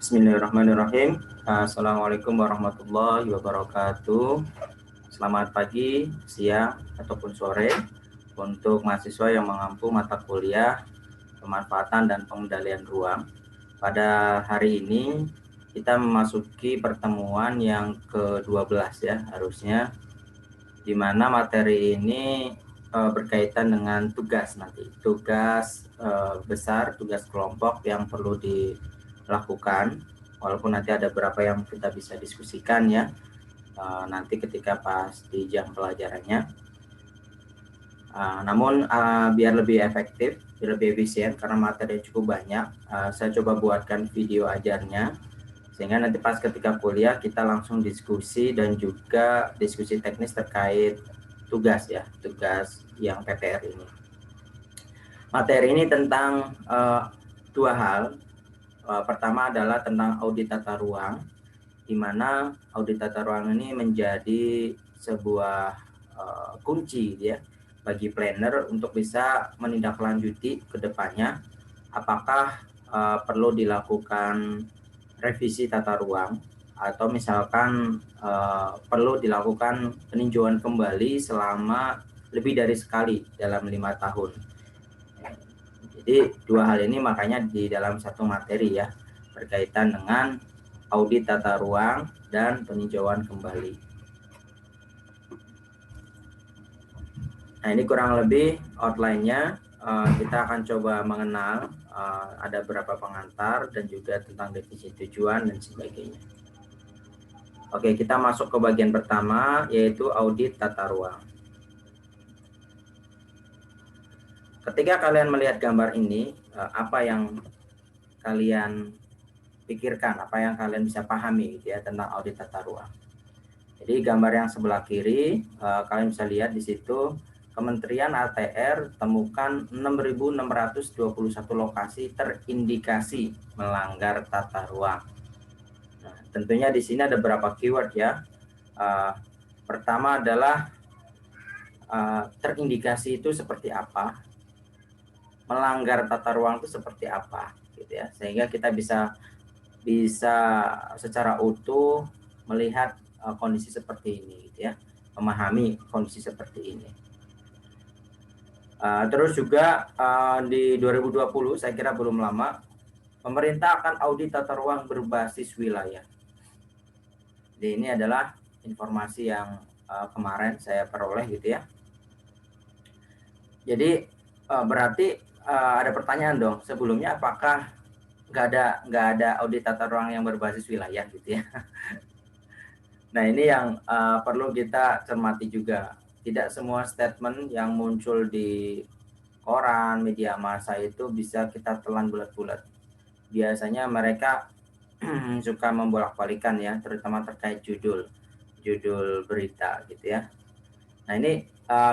Bismillahirrahmanirrahim. Assalamualaikum warahmatullahi wabarakatuh. Selamat pagi, siang, ataupun sore untuk mahasiswa yang mengampu mata kuliah pemanfaatan dan pengendalian ruang. Pada hari ini kita memasuki pertemuan yang ke-12 ya harusnya, di mana materi ini berkaitan dengan tugas besar, tugas kelompok yang perlu dilakukan, walaupun nanti ada beberapa yang kita bisa diskusikan ya nanti ketika pas di jam pelajarannya. Namun biar lebih efektif, biar lebih efisien karena materi cukup banyak, saya coba buatkan video ajarnya sehingga nanti pas ketika kuliah kita langsung diskusi dan juga diskusi teknis terkait tugas yang PPR ini. Materi ini tentang dua hal. Pertama adalah tentang audit tata ruang, di mana audit tata ruang ini menjadi sebuah kunci ya bagi planner untuk bisa menindaklanjuti ke depannya apakah perlu dilakukan revisi tata ruang atau misalkan perlu dilakukan peninjauan kembali selama lebih dari sekali dalam 5 tahun. Jadi dua hal ini makanya di dalam satu materi ya, berkaitan dengan audit tata ruang dan peninjauan kembali. Nah, ini kurang lebih outline-nya. Kita akan coba mengenal ada berapa pengantar dan juga tentang definisi tujuan dan sebagainya. Oke, kita masuk ke bagian pertama, yaitu audit tata ruang. Ketika kalian melihat gambar ini, apa yang kalian pikirkan, apa yang kalian bisa pahami gitu ya tentang audit tata ruang? Jadi gambar yang sebelah kiri, kalian bisa lihat di situ Kementerian ATR temukan 6.621 lokasi terindikasi melanggar tata ruang. Nah, tentunya di sini ada beberapa keyword ya. Pertama adalah terindikasi itu seperti apa, melanggar tata ruang itu seperti apa, gitu ya. Sehingga kita bisa secara utuh melihat kondisi seperti ini, gitu ya, memahami kondisi seperti ini. Terus juga di 2020 saya kira belum lama pemerintah akan audit tata ruang berbasis wilayah. Jadi ini adalah informasi yang kemarin saya peroleh gitu ya. Jadi berarti ada pertanyaan dong sebelumnya, apakah nggak ada audit tata ruang yang berbasis wilayah gitu ya. Nah ini yang perlu kita cermati juga. Tidak semua statement yang muncul di koran, media massa itu bisa kita telan bulat-bulat. Biasanya mereka suka membolak-balikan ya, terutama terkait judul berita gitu ya. Nah ini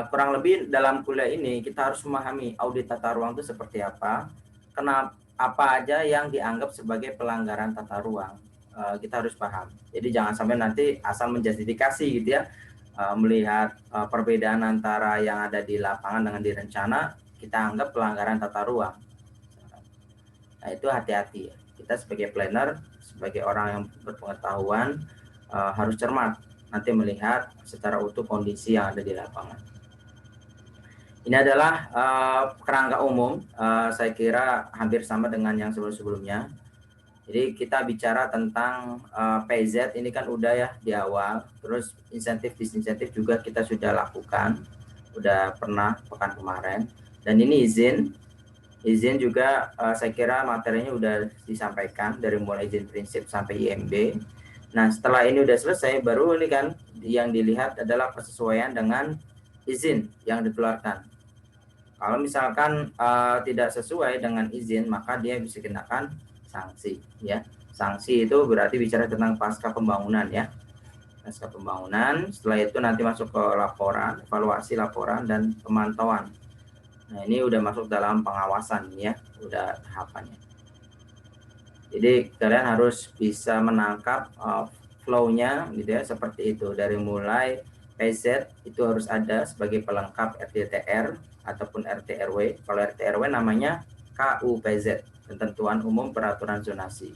kurang lebih dalam kuliah ini kita harus memahami audit tata ruang itu seperti apa, kenapa, apa aja yang dianggap sebagai pelanggaran tata ruang. Kita harus paham. Jadi jangan sampai nanti asal menjustifikasi gitu ya, melihat perbedaan antara yang ada di lapangan dengan di rencana, kita anggap pelanggaran tata ruang. Nah itu hati-hati ya. Kita sebagai planner, sebagai orang yang berpengetahuan harus cermat nanti melihat secara utuh kondisi yang ada di lapangan. Ini adalah kerangka umum, saya kira hampir sama dengan yang sebelum-sebelumnya. Jadi kita bicara tentang PZ ini kan udah ya di awal, terus insentif disinsentif juga kita sudah lakukan, udah pernah pekan kemarin, dan ini izin juga saya kira materinya udah disampaikan dari mulai izin prinsip sampai IMB. Nah setelah ini udah selesai, baru ini kan yang dilihat adalah persesuaian dengan izin yang dikeluarkan. Kalau misalkan tidak sesuai dengan izin, maka dia bisa kenakan sanksi ya. Sanksi itu berarti bicara tentang pasca pembangunan ya. Pasca pembangunan, setelah itu nanti masuk ke laporan, evaluasi laporan dan pemantauan. Nah, ini udah masuk dalam pengawasan ya, udah tahapannya. Jadi kalian harus bisa menangkap flow-nya gitu ya, seperti itu. Dari mulai PZ itu harus ada sebagai pelengkap RDTR ataupun RT/RW. Kalau RT/RW namanya KUPZ, Ketentuan Umum Peraturan Zonasi.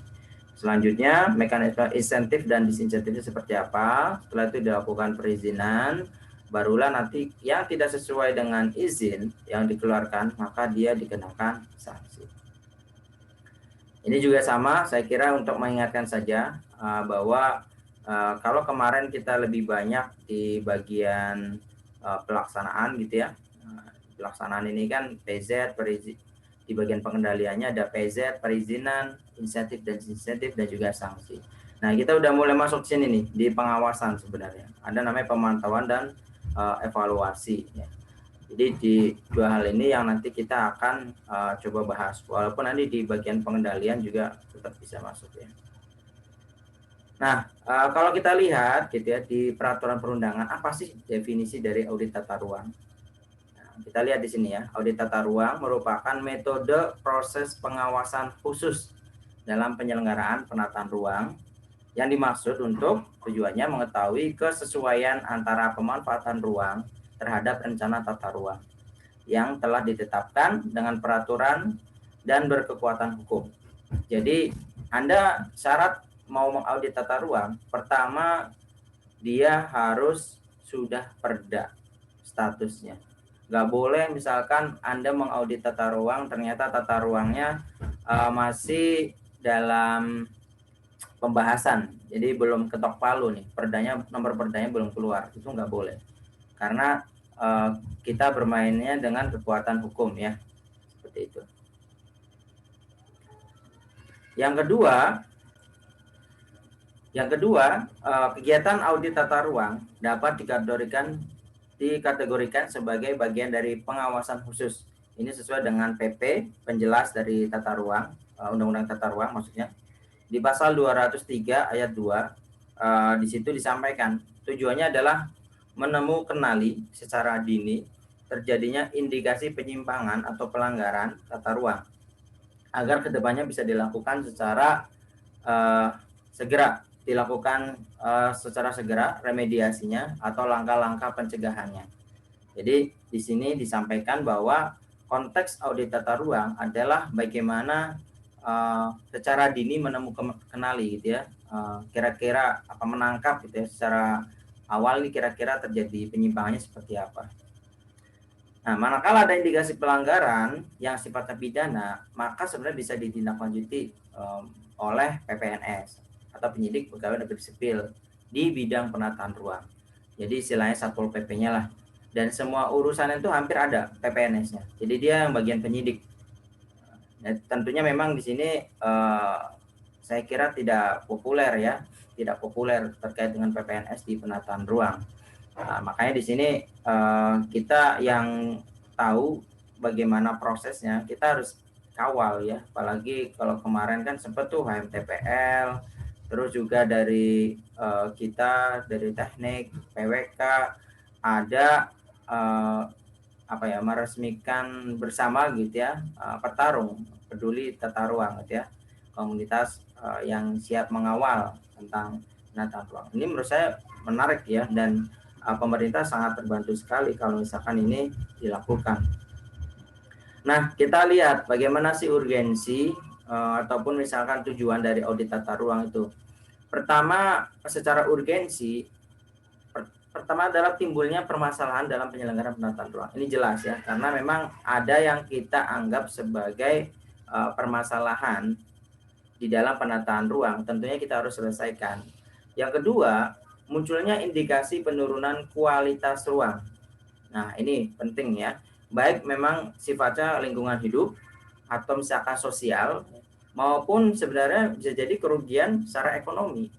Selanjutnya, mekanisme insentif dan disinsentifnya seperti apa. Setelah itu dilakukan perizinan, barulah nanti yang tidak sesuai dengan izin yang dikeluarkan, maka dia dikenakan sanksi. Ini juga sama, saya kira untuk mengingatkan saja bahwa kalau kemarin kita lebih banyak di bagian pelaksanaan gitu ya. Pelaksanaan ini kan PZ, di bagian pengendaliannya ada PZ, perizinan, insentif dan disinsentif, dan juga sanksi. Nah, kita udah mulai masuk sini nih, di pengawasan sebenarnya. Ada namanya pemantauan dan evaluasi. Ya. Jadi di dua hal ini yang nanti kita akan coba bahas. Walaupun nanti di bagian pengendalian juga tetap bisa masuk ya. Nah, kalau kita lihat gitu ya di peraturan perundangan, apa sih definisi dari audit tata ruang? Kita lihat di sini ya, audit tata ruang merupakan metode proses pengawasan khusus dalam penyelenggaraan penataan ruang yang dimaksud untuk tujuannya mengetahui kesesuaian antara pemanfaatan ruang terhadap rencana tata ruang yang telah ditetapkan dengan peraturan dan berkekuatan hukum. Jadi, Anda syarat mau mengaudit tata ruang, pertama dia harus sudah perda statusnya. Nggak boleh misalkan Anda mengaudit tata ruang, ternyata tata ruangnya masih dalam pembahasan, jadi belum ketok palu nih, perdanya, nomor perdanya belum keluar, itu nggak boleh. Karena kita bermainnya dengan kekuatan hukum ya, seperti itu. Yang kedua, kegiatan audit tata ruang dapat dikategorikan sebagai bagian dari pengawasan khusus. Ini sesuai dengan PP, penjelas dari tata ruang, Undang-Undang Tata Ruang maksudnya. Di pasal 203 ayat 2, di situ disampaikan, tujuannya adalah kenali secara dini terjadinya indikasi penyimpangan atau pelanggaran tata ruang, agar kedepannya bisa dilakukan secara segera, secara segera remediasinya atau langkah-langkah pencegahannya. Jadi di sini disampaikan bahwa konteks audit tata ruang adalah bagaimana secara dini kenali gitu ya, kira-kira apa menangkap gitu ya, secara awal ini kira-kira terjadi penyimpangannya seperti apa. Nah, manakala ada indikasi pelanggaran yang sifatnya pidana, maka sebenarnya bisa ditindaklanjuti oleh PPNS atau penyidik pegawai negeri sipil di bidang penataan ruang. Jadi istilahnya Satpol PP-nya lah. Dan semua urusan itu hampir ada PPNS-nya. Jadi dia yang bagian penyidik. Nah, tentunya memang di sini saya kira tidak populer terkait dengan PPNS di penataan ruang. Nah, makanya di sini kita yang tahu bagaimana prosesnya, kita harus kawal ya. Apalagi kalau kemarin kan sempat tuh HMTPL, terus juga dari kita dari teknik PWK ada meresmikan bersama gitu ya, petarung peduli tata ruang gitu ya, komunitas yang siap mengawal tentang penataan ruang. Ini menurut saya menarik ya, dan pemerintah sangat terbantu sekali kalau misalkan ini dilakukan. Nah, kita lihat bagaimana sih urgensi ataupun misalkan tujuan dari audit tata ruang itu. Pertama, secara urgensi, pertama adalah timbulnya permasalahan dalam penyelenggaraan penataan ruang. Ini jelas ya, karena memang ada yang kita anggap sebagai permasalahan di dalam penataan ruang, tentunya kita harus selesaikan. Yang kedua, munculnya indikasi penurunan kualitas ruang. Nah, ini penting ya. Baik memang sifatnya lingkungan hidup atau misalkan sosial, maupun sebenarnya bisa jadi kerugian secara ekonomi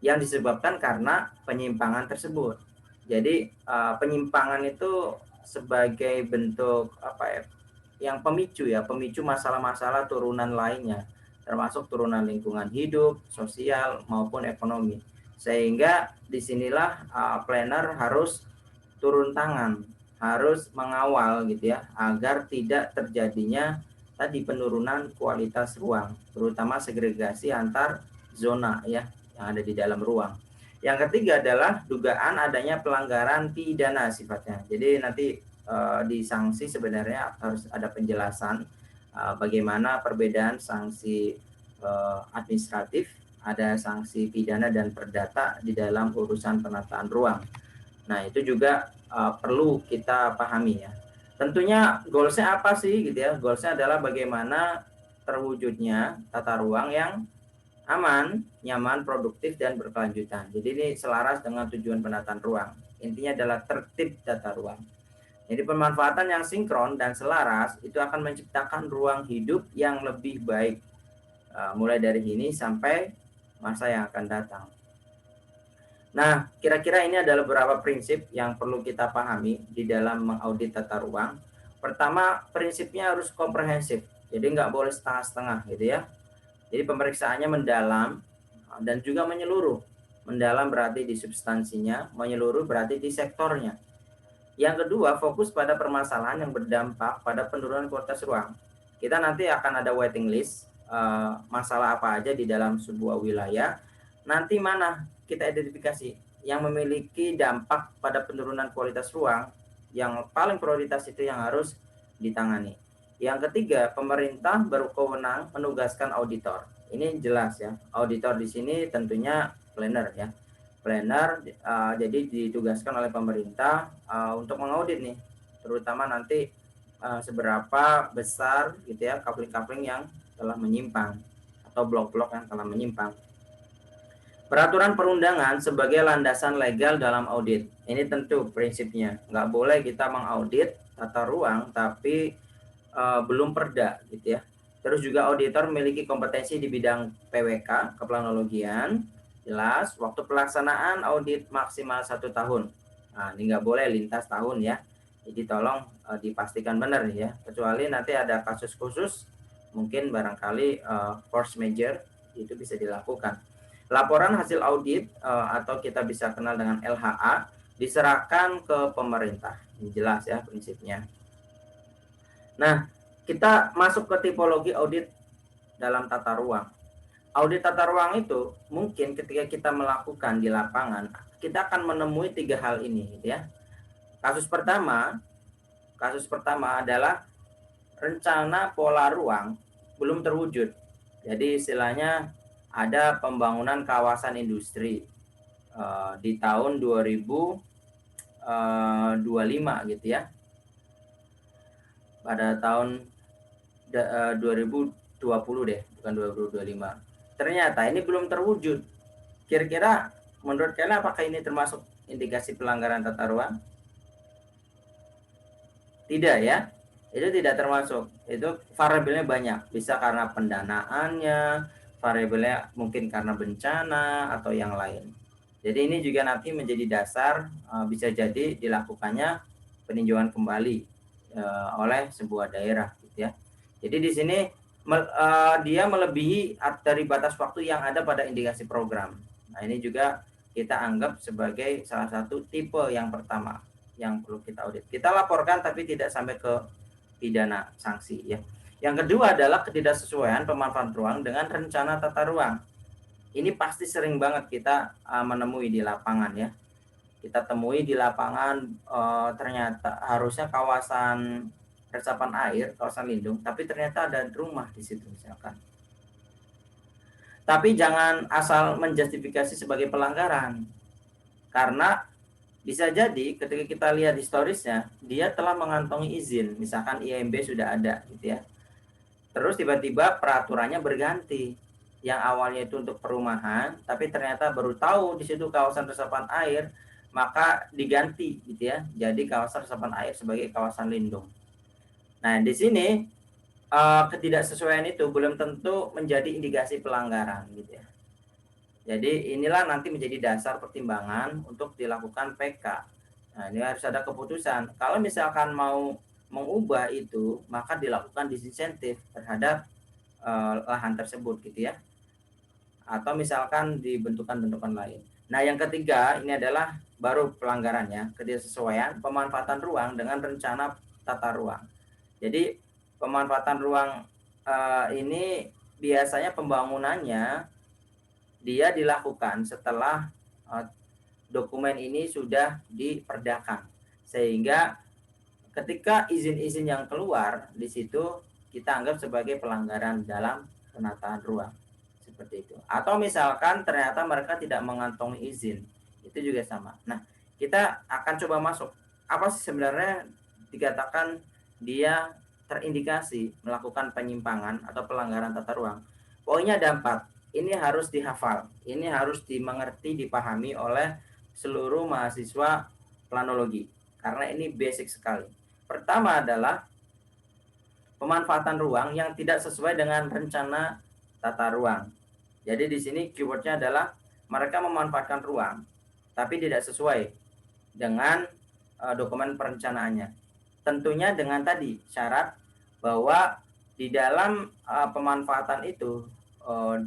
yang disebabkan karena penyimpangan tersebut. Jadi penyimpangan itu sebagai bentuk yang pemicu masalah-masalah turunan lainnya, termasuk turunan lingkungan hidup, sosial maupun ekonomi. Sehingga disinilah planner harus turun tangan, harus mengawal gitu ya, agar tidak terjadinya tadi penurunan kualitas ruang, terutama segregasi antar zona ya yang ada di dalam ruang. Yang ketiga adalah dugaan adanya pelanggaran pidana sifatnya. Jadi nanti di sanksi sebenarnya harus ada penjelasan bagaimana perbedaan sanksi administratif, ada sanksi pidana dan perdata di dalam urusan penataan ruang. Nah, itu juga perlu kita pahami ya. Tentunya goalsnya apa sih gitu ya? Goalsnya adalah bagaimana terwujudnya tata ruang yang aman, nyaman, produktif, dan berkelanjutan. Jadi ini selaras dengan tujuan penataan ruang. Intinya adalah tertib tata ruang. Jadi pemanfaatan yang sinkron dan selaras itu akan menciptakan ruang hidup yang lebih baik. Mulai dari ini sampai masa yang akan datang. Nah, kira-kira ini adalah beberapa prinsip yang perlu kita pahami di dalam mengaudit tata ruang. Pertama, prinsipnya harus komprehensif, jadi nggak boleh setengah-setengah gitu ya. Jadi pemeriksaannya mendalam dan juga menyeluruh. Mendalam berarti di substansinya, menyeluruh berarti di sektornya. Yang kedua, fokus pada permasalahan yang berdampak pada penurunan kualitas ruang. Kita nanti akan ada waiting list, masalah apa aja di dalam sebuah wilayah. Nanti mana kita identifikasi yang memiliki dampak pada penurunan kualitas ruang, yang paling prioritas itu yang harus ditangani. Yang ketiga, pemerintah berwenang menugaskan auditor. Ini jelas ya, auditor di sini tentunya planner ya. Planner jadi ditugaskan oleh pemerintah untuk mengaudit nih, terutama nanti seberapa besar gitu ya coupling-coupling yang telah menyimpang atau blok-blok yang telah menyimpang. Peraturan perundangan sebagai landasan legal dalam audit. Ini tentu prinsipnya. Nggak boleh kita mengaudit tata ruang tapi belum perda gitu ya. Terus juga auditor memiliki kompetensi di bidang PWK, keplanologian, jelas. Waktu pelaksanaan audit maksimal 1 tahun. Nah, ini nggak boleh lintas tahun ya. Jadi tolong dipastikan benar ya. Kecuali nanti ada kasus khusus, mungkin barangkali force major itu bisa dilakukan. Laporan hasil audit atau kita bisa kenal dengan LHA diserahkan ke pemerintah. Ini jelas ya prinsipnya. Nah, kita masuk ke tipologi audit dalam tata ruang. Audit tata ruang itu mungkin ketika kita melakukan di lapangan, kita akan menemui 3 hal ini gitu ya. Kasus pertama adalah rencana pola ruang belum terwujud. Jadi istilahnya ada pembangunan kawasan industri di tahun 2025 gitu ya. Pada tahun 2020 deh, bukan 2025. Ternyata ini belum terwujud. Kira-kira menurut kalian apakah ini termasuk indikasi pelanggaran tata ruang? Tidak ya, itu tidak termasuk. Itu variabelnya banyak, bisa karena pendanaannya, variabelnya mungkin karena bencana atau yang lain. Jadi ini juga nanti menjadi dasar bisa jadi dilakukannya peninjauan kembali oleh sebuah daerah gitu ya. Jadi di sini dia melebihi dari batas waktu yang ada pada indikasi program. Nah, ini juga kita anggap sebagai salah satu tipe yang pertama yang perlu kita audit. Kita laporkan tapi tidak sampai ke pidana sanksi ya. Yang kedua adalah ketidaksesuaian pemanfaatan ruang dengan rencana tata ruang. Ini pasti sering banget kita menemui di lapangan ya. Kita temui di lapangan ternyata harusnya kawasan resapan air, kawasan lindung, tapi ternyata ada rumah di situ misalkan. Tapi jangan asal menjustifikasi sebagai pelanggaran. Karena bisa jadi ketika kita lihat historisnya, dia telah mengantongi izin, misalkan IMB sudah ada gitu ya. Terus tiba-tiba peraturannya berganti. Yang awalnya itu untuk perumahan, tapi ternyata baru tahu di situ kawasan resapan air, maka diganti gitu ya. Jadi kawasan resapan air sebagai kawasan lindung. Nah, di sini ketidaksesuaian itu belum tentu menjadi indikasi pelanggaran gitu ya. Jadi inilah nanti menjadi dasar pertimbangan untuk dilakukan PK. Nah, ini harus ada keputusan. Kalau misalkan mau mengubah itu, maka dilakukan disinsentif terhadap lahan tersebut gitu ya. Atau misalkan dibentukan-bentukan lain. Nah, yang ketiga ini adalah baru pelanggarannya, ketidaksesuaian pemanfaatan ruang dengan rencana tata ruang. Jadi pemanfaatan ruang ini biasanya pembangunannya dia dilakukan setelah dokumen ini sudah diperdakan. Sehingga ketika izin-izin yang keluar di situ kita anggap sebagai pelanggaran dalam penataan ruang. seperti itu. Atau misalkan ternyata mereka tidak mengantongi izin, itu juga sama. Nah, kita akan coba masuk apa sih sebenarnya dikatakan dia terindikasi melakukan penyimpangan atau pelanggaran tata ruang. Poinnya ada 4. Ini harus dihafal, ini harus dimengerti, dipahami oleh seluruh mahasiswa planologi karena ini basic sekali. Pertama adalah pemanfaatan ruang yang tidak sesuai dengan rencana tata ruang. Jadi di sini keywordnya adalah mereka memanfaatkan ruang, tapi tidak sesuai dengan dokumen perencanaannya. Tentunya dengan tadi syarat bahwa di dalam pemanfaatan itu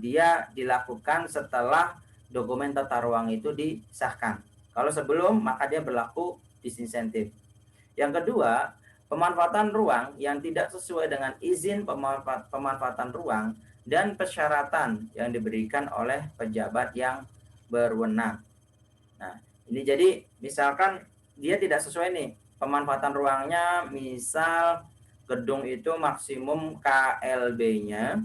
dia dilakukan setelah dokumen tata ruang itu disahkan. Kalau sebelum maka dia berlaku disinsentif. Yang kedua, pemanfaatan ruang yang tidak sesuai dengan izin pemanfaatan ruang dan persyaratan yang diberikan oleh pejabat yang berwenang. Nah, ini jadi misalkan dia tidak sesuai nih pemanfaatan ruangnya, misal gedung itu maksimum KLB-nya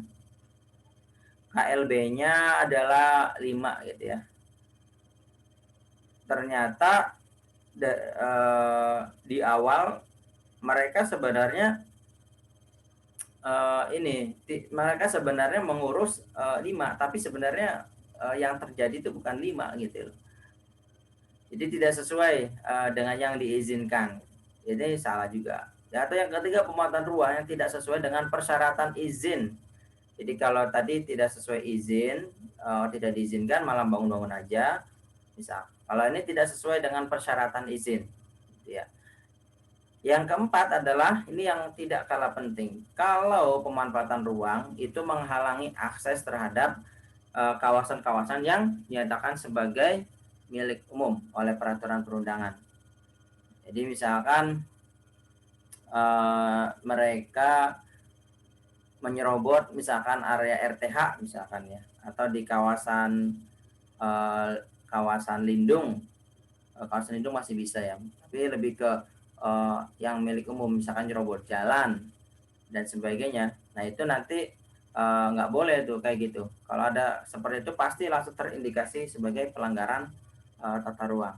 adalah 5 gitu ya. Ternyata di awal mereka sebenarnya mereka sebenarnya mengurus 5, tapi sebenarnya yang terjadi itu bukan 5 gitu loh. Jadi tidak sesuai dengan yang diizinkan. Ini salah juga. Ya, atau yang ketiga, pemanfaatan ruang yang tidak sesuai dengan persyaratan izin. Jadi kalau tadi tidak sesuai izin, tidak diizinkan, malah bangun-bangun aja. Misal, kalau ini tidak sesuai dengan persyaratan izin. Ya. Yang keempat adalah, ini yang tidak kalah penting. Kalau pemanfaatan ruang itu menghalangi akses terhadap kawasan-kawasan yang dinyatakan sebagai milik umum oleh peraturan perundangan. Jadi misalkan mereka menyerobot misalkan area RTH misalkan ya, atau di kawasan lindung. Kawasan lindung masih bisa ya, tapi lebih ke yang milik umum, misalkan nyerobot jalan dan sebagainya. Nah itu nanti nggak boleh tuh kayak gitu. Kalau ada seperti itu pasti langsung terindikasi sebagai pelanggaran tata ruang.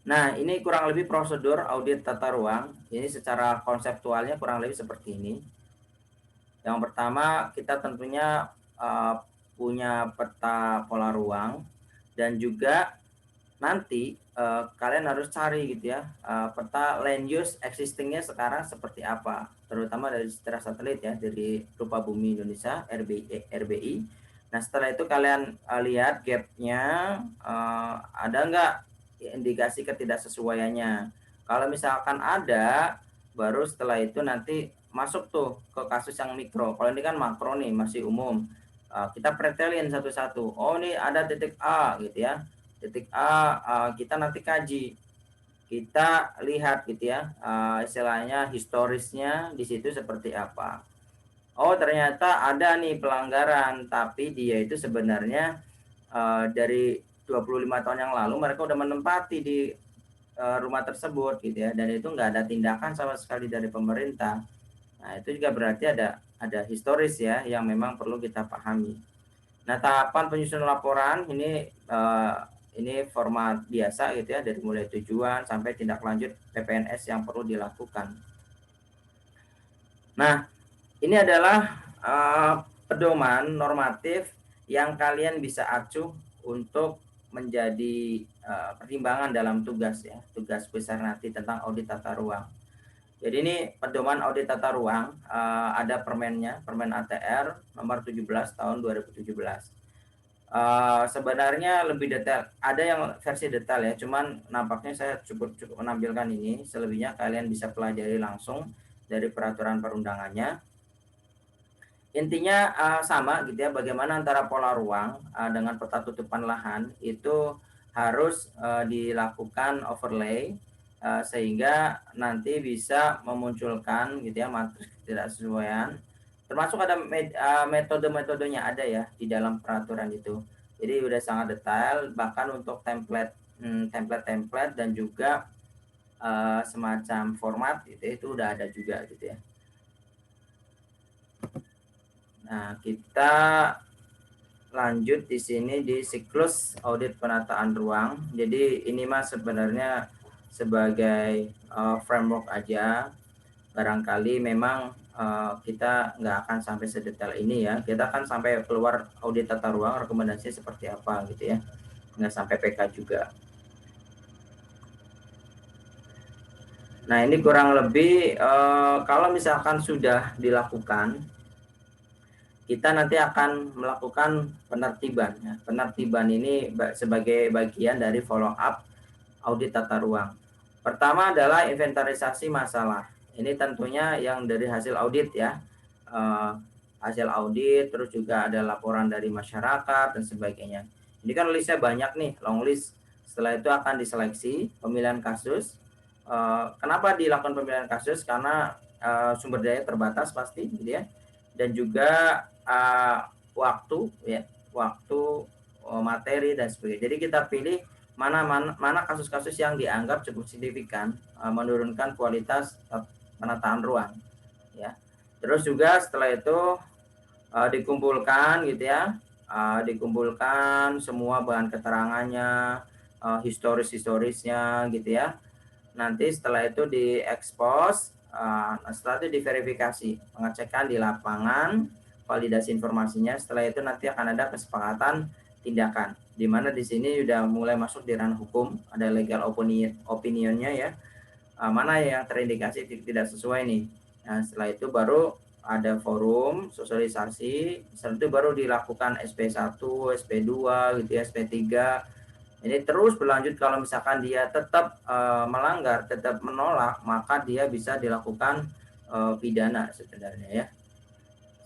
Nah, ini kurang lebih prosedur audit tata ruang. Ini secara konseptualnya kurang lebih seperti ini. Yang pertama, kita tentunya punya peta pola ruang dan juga nanti kalian harus cari gitu ya peta land use existingnya sekarang seperti apa, terutama dari secara satelit ya, dari Rupa Bumi Indonesia RBI. Nah setelah itu kalian lihat gapnya ada nggak indikasi ketidaksesuaiannya. Kalau misalkan ada, baru setelah itu nanti masuk tuh ke kasus yang mikro. Kalau ini kan makro nih, masih umum. Kita pretelin satu-satu. Oh ini ada titik A gitu ya. Titik A kita nanti kaji. Kita lihat gitu ya, istilahnya historisnya di situ seperti apa. Oh ternyata ada nih pelanggaran, tapi dia itu sebenarnya dari 25 tahun yang lalu mereka udah menempati di rumah tersebut gitu ya, dan itu nggak ada tindakan sama sekali dari pemerintah. Nah itu juga berarti ada historis ya yang memang perlu kita pahami. Nah tahapan penyusunan laporan ini format biasa gitu ya, dari mulai tujuan sampai tindak lanjut PPNS yang perlu dilakukan. Nah ini adalah pedoman normatif yang kalian bisa acuh untuk menjadi pertimbangan dalam tugas ya, tugas besar nanti tentang audit tata ruang. Jadi ini pedoman audit tata ruang, ada permennya, Permen ATR nomor 17 tahun 2017. Sebenarnya lebih detail, ada yang versi detail ya, cuman nampaknya saya cukup menampilkan ini, selebihnya kalian bisa pelajari langsung dari peraturan perundangannya. Intinya sama gitu ya, bagaimana antara pola ruang dengan peta tutupan lahan itu harus dilakukan overlay sehingga nanti bisa memunculkan gitu ya matriks ketidaksesuaian, termasuk ada metode-metodenya ada ya di dalam peraturan itu. Jadi udah sangat detail, bahkan untuk template dan juga semacam format gitu itu udah ada juga gitu ya. Nah, kita lanjut di sini di siklus audit penataan ruang. Jadi ini mas sebenarnya sebagai framework aja. Barangkali memang kita nggak akan sampai sedetail ini ya. Kita akan sampai keluar audit tata ruang, rekomendasi seperti apa gitu ya. Nggak sampai PK juga. Nah ini kurang lebih kalau misalkan sudah dilakukan, kita nanti akan melakukan penertiban. Ya. Penertiban ini sebagai bagian dari follow up audit tata ruang. Pertama adalah inventarisasi masalah. Ini tentunya yang dari hasil audit ya. Hasil audit, terus juga ada laporan dari masyarakat dan sebagainya. Ini kan listnya banyak nih, long list. Setelah itu akan diseleksi pemilihan kasus. Kenapa dilakukan pemilihan kasus? Karena sumber daya terbatas pasti, gitu ya. Dan juga waktu, ya, waktu, materi dan sebagainya. Jadi kita pilih mana kasus-kasus yang dianggap cukup signifikan menurunkan kualitas penataan ruang, ya. Terus juga setelah itu dikumpulkan gitu ya, dikumpulkan semua bahan keterangannya, historisnya gitu ya. Nanti setelah itu diekspos, setelah itu diverifikasi, pengecekan di lapangan, validasi informasinya. Setelah itu nanti akan ada kesepakatan tindakan, di mana di sini sudah mulai masuk di ranah hukum, ada legal opinionnya ya, mana yang terindikasi tidak sesuai nih. Nah setelah itu baru ada forum sosialisasi, setelah itu baru dilakukan SP1, SP2 gitu ya, SP3. Ini terus berlanjut. Kalau misalkan dia tetap melanggar, tetap menolak, maka dia bisa dilakukan pidana sebenarnya ya.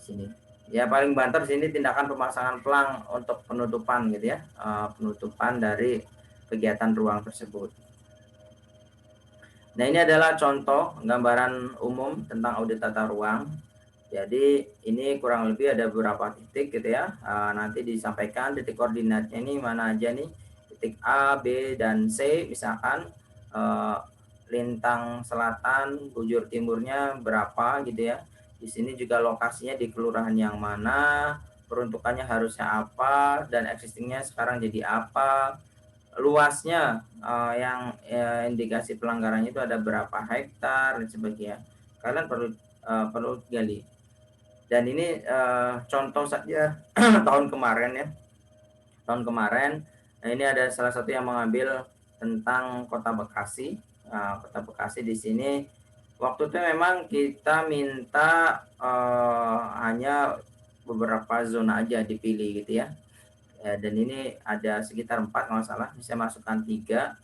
Sini. Ya paling banter sini tindakan pemasangan pelang untuk penutupan gitu ya, penutupan dari kegiatan ruang tersebut. Nah ini adalah contoh gambaran umum tentang audit tata ruang. Jadi ini kurang lebih ada beberapa titik gitu ya. Nanti disampaikan titik koordinatnya ini mana aja nih. Titik A, B, dan C misalkan. Lintang selatan, bujur timurnya berapa gitu ya. Di sini juga lokasinya di kelurahan yang mana, peruntukannya harusnya apa, dan existingnya sekarang jadi apa. Luasnya yang indikasi pelanggarannya itu ada berapa hektar dan sebagainya. Kalian perlu gali. Dan ini contoh saja tahun kemarin ya. Tahun kemarin ini ada salah satu yang mengambil tentang Kota Bekasi. Kota Bekasi di sini waktu itu memang kita minta hanya beberapa zona aja dipilih gitu ya. Dan ini ada sekitar 4 kalau salah, bisa masukkan 3.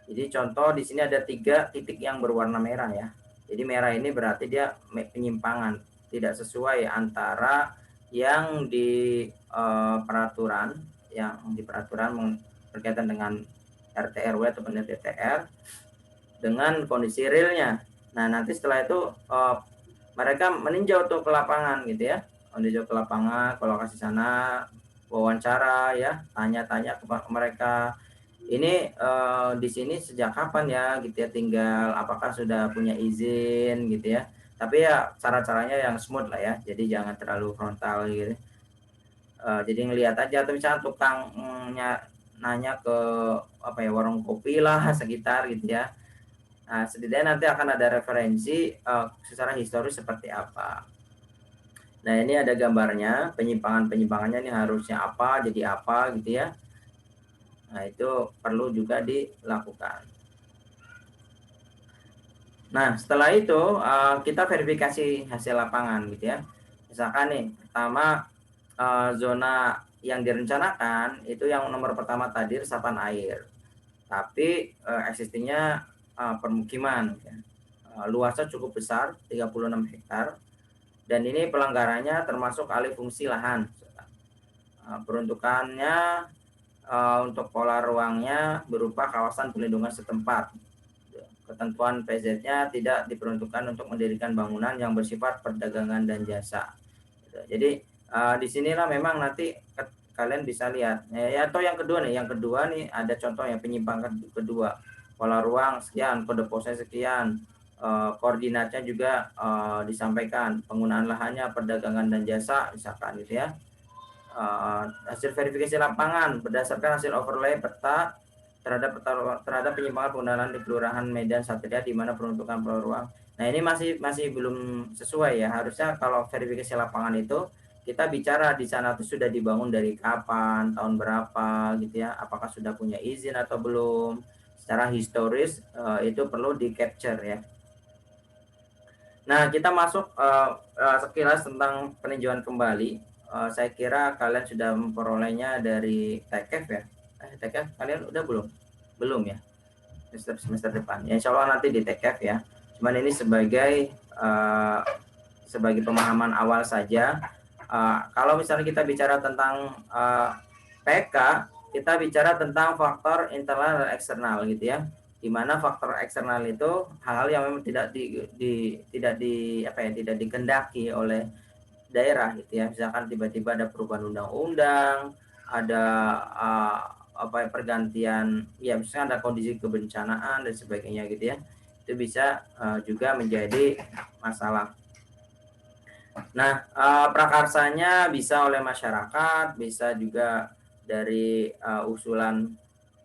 Jadi contoh di sini ada 3 titik yang berwarna merah ya. Jadi merah ini berarti dia penyimpangan, tidak sesuai antara yang di peraturan, berkaitan dengan RT RW atau DTR dengan kondisi realnya. Nah nanti setelah itu mereka meninjau tuh ke lapangan gitu ya, meninjau ke lapangan, ke lokasi sana, wawancara ya, tanya-tanya ke mereka, ini di sini sejak kapan ya gitu ya, tinggal apakah sudah punya izin gitu ya. Tapi ya cara-caranya yang smooth lah ya, jadi jangan terlalu frontal gitu. Jadi ngelihat aja, atau misalnya tukang nanya ke apa ya, warung kopi lah sekitar gitu ya. Nah setidaknya nanti akan ada referensi secara historis seperti apa. Nah ini ada gambarnya, penyimpangannya ini harusnya apa, jadi apa gitu ya. Nah itu perlu juga dilakukan. Nah setelah itu kita verifikasi hasil lapangan gitu ya. Misalkan nih pertama zona yang direncanakan itu yang nomor pertama tadi resapan air, tapi existingnya permukiman ya. Luasnya cukup besar 36 hektar, dan ini pelanggarannya termasuk alih fungsi lahan. Peruntukannya untuk pola ruangnya berupa kawasan pelindungan setempat. Ketentuan PZ-nya tidak diperuntukkan untuk mendirikan bangunan yang bersifat perdagangan dan jasa. Jadi disinilah memang nanti kalian bisa lihat. Ya, atau yang kedua nih ada contoh yang penyimpangan kedua. Pola ruang sekian, kode posnya sekian, koordinatnya juga disampaikan, penggunaan lahannya, perdagangan dan jasa misalkan gitu ya. Hasil verifikasi lapangan berdasarkan hasil overlay peta terhadap penyimpangan penggunaan di Kelurahan Medan Satria di mana peruntukan pulau ruang. Nah, ini masih belum sesuai ya. Harusnya kalau verifikasi lapangan itu kita bicara di sana tuh sudah dibangun dari kapan, tahun berapa gitu ya. Apakah sudah punya izin atau belum? Secara historis itu perlu di capture ya. Nah, kita masuk sekilas tentang peninjauan kembali. Saya kira kalian sudah memperolehnya dari TKF ya. TKF kalian udah belum? Belum ya? Semester depan. Ya, insya Allah nanti di TKF ya. Cuman ini sebagai pemahaman awal saja. Kalau misalnya kita bicara tentang PK, kita bicara tentang faktor internal dan eksternal gitu ya. Di mana faktor eksternal itu hal-hal yang memang tidak dikehendaki oleh daerah gitu ya. Misalkan tiba-tiba ada perubahan undang-undang, ada pergantian ya, misalnya ada kondisi kebencanaan dan sebagainya gitu ya. Itu bisa juga menjadi masalah. Nah, prakarsanya bisa oleh masyarakat, bisa juga dari usulan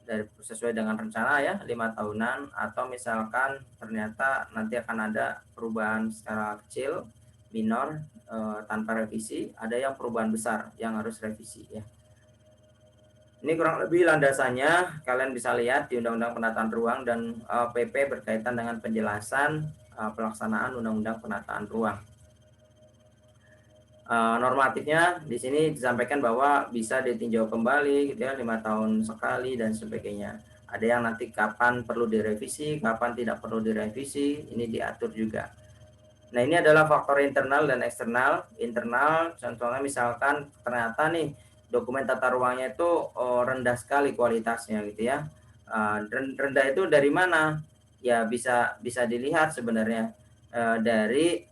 dari sesuai dengan rencana ya 5 tahunan, atau misalkan ternyata nanti akan ada perubahan secara kecil minor tanpa revisi, ada yang perubahan besar yang harus revisi ya. Ini kurang lebih landasannya, kalian bisa lihat di Undang-Undang Penataan Ruang dan PP berkaitan dengan penjelasan pelaksanaan Undang-Undang Penataan Ruang. Normatifnya di sini disampaikan bahwa bisa ditinjau kembali gitu ya, 5 tahun sekali dan sebagainya. Ada yang nanti kapan perlu direvisi, kapan tidak perlu direvisi, ini diatur juga. Nah, ini adalah faktor internal dan eksternal. Internal contohnya misalkan ternyata nih dokumen tata ruangnya itu rendah sekali kualitasnya gitu ya. Rendah itu dari mana? Ya bisa dilihat sebenarnya dari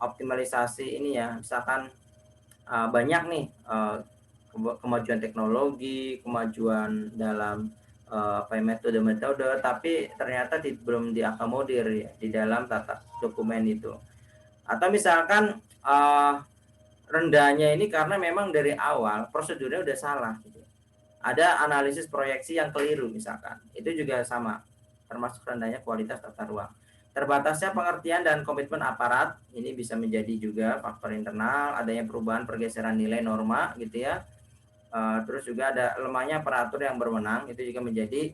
optimalisasi ini ya, misalkan banyak nih kemajuan teknologi, kemajuan dalam metode-metode, tapi ternyata belum diakomodir ya di dalam tata dokumen itu. Atau misalkan rendahnya ini karena memang dari awal prosedurnya udah salah gitu. Ada analisis proyeksi yang keliru misalkan, itu juga sama, termasuk rendahnya kualitas tata ruang. Terbatasnya pengertian dan komitmen aparat, ini bisa menjadi juga faktor internal. Adanya perubahan pergeseran nilai norma gitu ya. Terus juga ada lemahnya aparatur yang berwenang, itu juga menjadi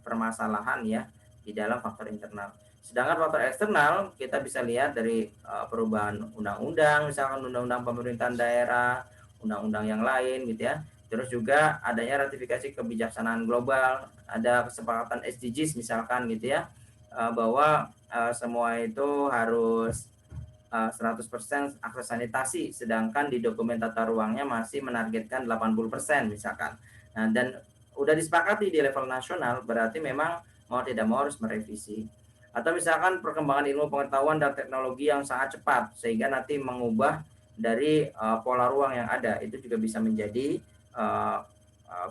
permasalahan ya di dalam faktor internal. Sedangkan faktor eksternal kita bisa lihat dari perubahan undang-undang, misalkan undang-undang pemerintahan daerah, undang-undang yang lain gitu ya. Terus juga adanya ratifikasi kebijaksanaan global, ada kesepakatan SDGs misalkan gitu ya, bahwa semua itu harus 100% akses sanitasi, sedangkan di dokumen tata ruangnya masih menargetkan 80% misalkan. Nah, dan udah disepakati di level nasional, berarti memang mau tidak mau harus merevisi. Atau misalkan perkembangan ilmu pengetahuan dan teknologi yang sangat cepat, sehingga nanti mengubah dari pola ruang yang ada, itu juga bisa menjadi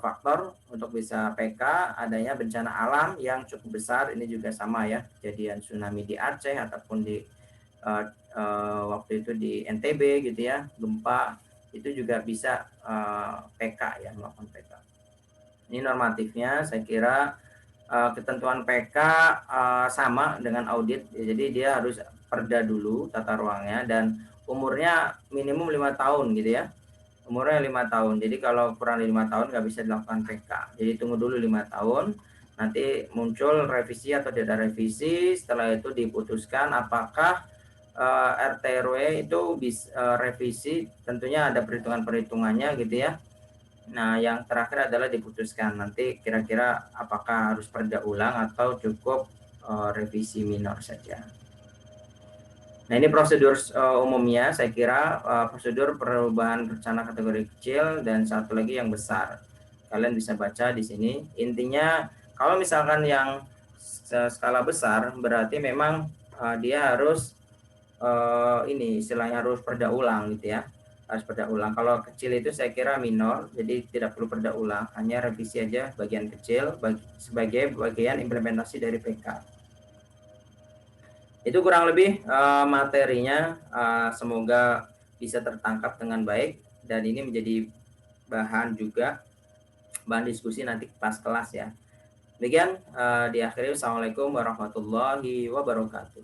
faktor untuk bisa PK. Adanya bencana alam yang cukup besar, ini juga sama ya, kejadian tsunami di Aceh ataupun di waktu itu di NTB gitu ya, gempa, itu juga bisa PK ya, melakukan PK. Ini normatifnya, saya kira ketentuan PK sama dengan audit, jadi dia harus perda dulu tata ruangnya dan umurnya minimum 5 tahun gitu ya. Umurnya 5 tahun. Jadi kalau kurang 5 tahun nggak bisa dilakukan PK. Jadi tunggu dulu 5 tahun. Nanti muncul revisi atau tidak revisi. Setelah itu diputuskan apakah RT RW itu bisa revisi. Tentunya ada perhitungan-perhitungannya gitu ya. Nah, yang terakhir adalah diputuskan nanti kira-kira apakah harus perda ulang atau cukup revisi minor saja. Nah, ini prosedur umumnya, saya kira prosedur perubahan rencana kategori kecil dan satu lagi yang besar. Kalian bisa baca di sini. Intinya kalau misalkan yang skala besar berarti memang dia harus ini istilahnya harus perda ulang gitu ya. Harus perda ulang. Kalau kecil itu saya kira minor, jadi tidak perlu perda ulang, hanya revisi aja bagian kecil sebagai bagian implementasi dari PK. Itu kurang lebih materinya, semoga bisa tertangkap dengan baik dan ini menjadi bahan juga, bahan diskusi nanti pas kelas ya. Demikian, diakhiri. Assalamualaikum warahmatullahi wabarakatuh.